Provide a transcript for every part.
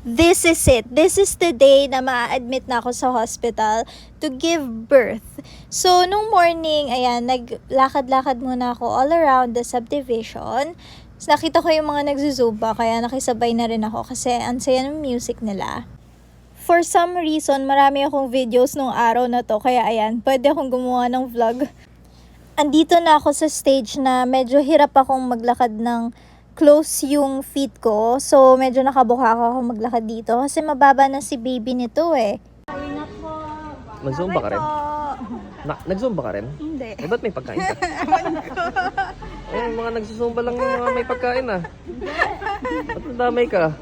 This is it. This is the day na ma-admit na ako sa hospital to give birth. So, nung morning, ayan, naglakad-lakad muna ako all around the subdivision. So, nakita ko yung mga nagzuzumba, kaya nakisabay na rin ako kasi ang saya ng music nila. For some reason, marami akong videos nung araw na to, kaya ayan, pwede akong gumawa ng vlog. Andito na ako sa stage na medyo hirap akong maglakad ng close yung feet ko. So, medyo nakabuka ako maglakad dito kasi mababa na si baby nito eh. Nag-zumba ka rin? Nag-zumba ka rin? Hindi. Eh, ba't may pagkain ka? Eh, mga nagsusumba lang yung mga may pagkain ah. Ba't nadamay ka?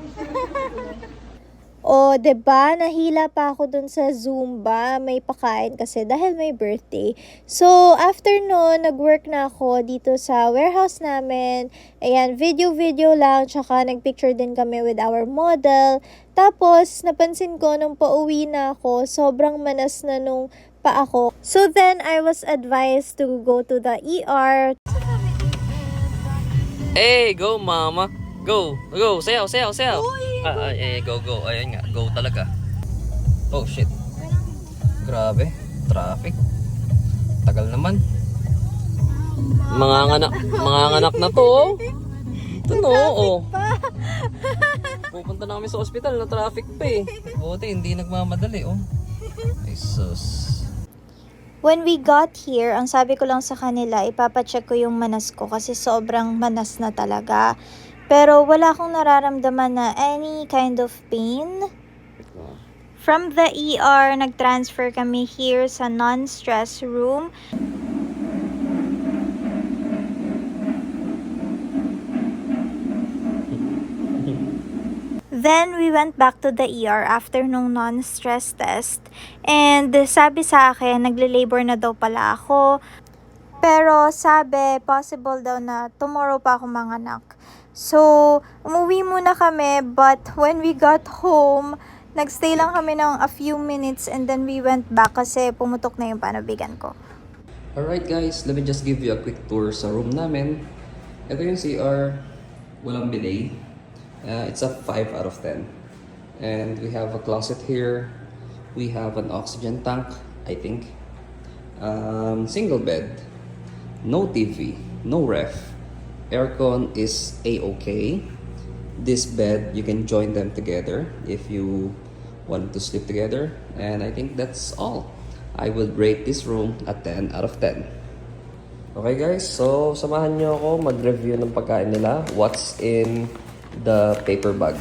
O, diba? Nahila pa ako dun sa Zumba. May pakain kasi dahil may birthday. So, after nun, nag-work na ako dito sa warehouse namin. Ayan, video lang. Tsaka nag-picture din kami with our model. Tapos, napansin ko nung pauwi na ako, sobrang manas na nung pa ako. So, then, I was advised to go to the ER. Hey, go mama! Go! Go! Sayaw! Go! Ayun nga, go talaga. Oh shit. Grabe, traffic. Tagal naman. Mga anak na to oh. Ito no, oh. Pupunta na kami sa ospital, na traffic pa eh. Buti, hindi nagmamadali oh. Jesus. When we got here, ang sabi ko lang sa kanila, ipapacheck ko yung manas ko kasi sobrang manas na talaga. Pero wala akong nararamdaman na any kind of pain. From the ER, nag-transfer kami here sa non-stress room. Then, we went back to the ER after nung non-stress test. And sabi sa akin, nagle-labor na daw pala ako. Pero sabi, possible daw na tomorrow pa ako manganak. So, umuwi muna kami, but when we got home, nagstay lang kami ng a few minutes and then we went back kasi pumutok na yung panabigan ko. Alright guys, let me just give you a quick tour sa room namin. Ito yung CR, walang bidet. It's a 5 out of 10. And we have a closet here. We have an oxygen tank, I think. Single bed. No TV, no ref. Aircon is a-okay. This bed, you can join them together if you want to sleep together. And I think that's all. I would rate this room a 10 out of 10. Okay guys, so samahan nyo ako mag-review ng pagkain nila. What's in the paper bag.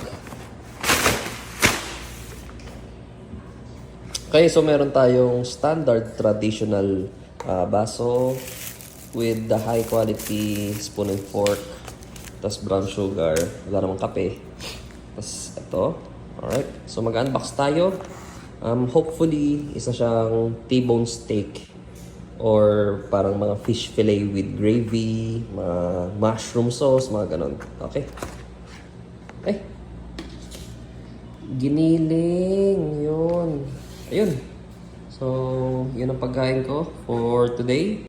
Okay, so meron tayong standard traditional baso with the high quality spoon and fork, tapos brown sugar, wala namang kape, tapos ito. Alright, so mag-unbox tayo. Hopefully isa siyang T-bone steak or parang mga fish fillet with gravy, mga mushroom sauce, mga ganon. Okay, giniling yun. Ayun, so yun ang pagkain ko for today.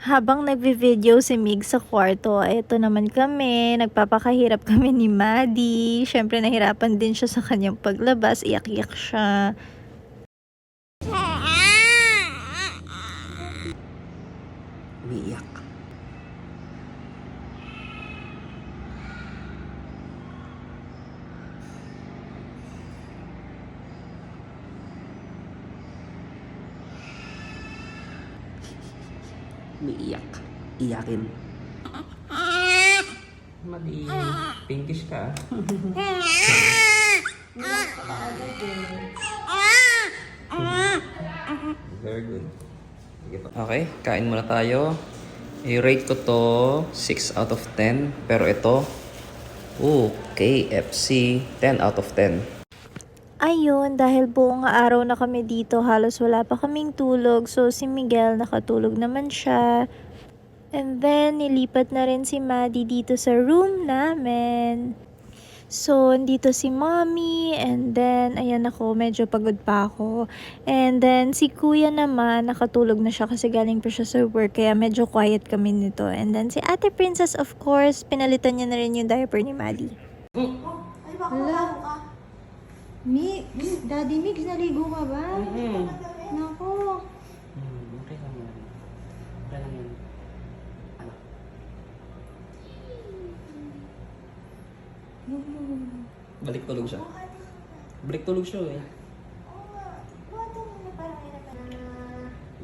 Habang nagvi-video si Mig sa kwarto, eto naman kami, nagpapakahirap kami ni Maddie. Syempre nahirapan din siya sa kanyang paglabas, iyak-iyak siya. Umiiyak. Umiiyak. Iyakin. Mali. Pinkish ka. Very good. Okay, kain muna tayo. I-rate ko to 6 out of 10. Pero ito, KFC 10 out of 10. Ayun, dahil buong araw na kami dito, halos wala pa kaming tulog. So, si Miguel nakatulog naman siya. And then, nilipat na rin si Maddie dito sa room namin. So, dito si Mommy. And then, ayan ako, medyo pagod pa ako. And then, si Kuya naman, nakatulog na siya kasi galing pa siya sa work. Kaya medyo quiet kami nito. And then, si Ate Princess, of course, pinalitan niya na rin yung diaper ni Maddie. Ay, baka ka. Daddy Mix, naligo ka ba? Nako. Okay lang yan. Okay lang yan. Ano? Balik tulog siya. Balik tulog siya eh.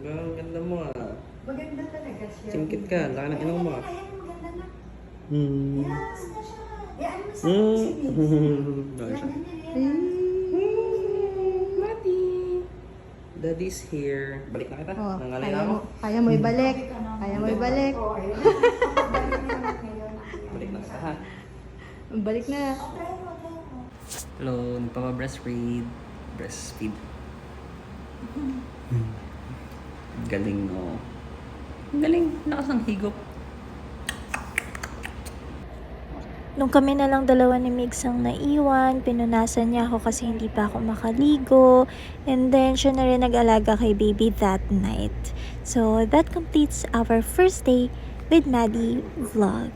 Ang ganda mo ah. Maganda talaga siya. Singkit ka. Laki ng inong mo ah. Ayan, maganda na. Hmm. Relax na siya. Ano mo sa si Mix? Laki siya. Ganyan, Mati. Daddy's here. Balik na kita. Oh, Nangalay na ako. kaya mo ibalik. Kaya mo ibalik. Oo, ayun. Balik na naman ngayon. Balik na kita ha. Balik na. Try mo. Hello, nagpapa-breastfeed. Breastfeed. Galing no. Galing. Lakas ng higop. Nung kami na lang dalawa ni Migs ang naiwan, pinunasan niya ako kasi hindi pa ako makaligo. And then, siya na rin nag-alaga kay baby that night. So, that completes our first day with Maddie vlog.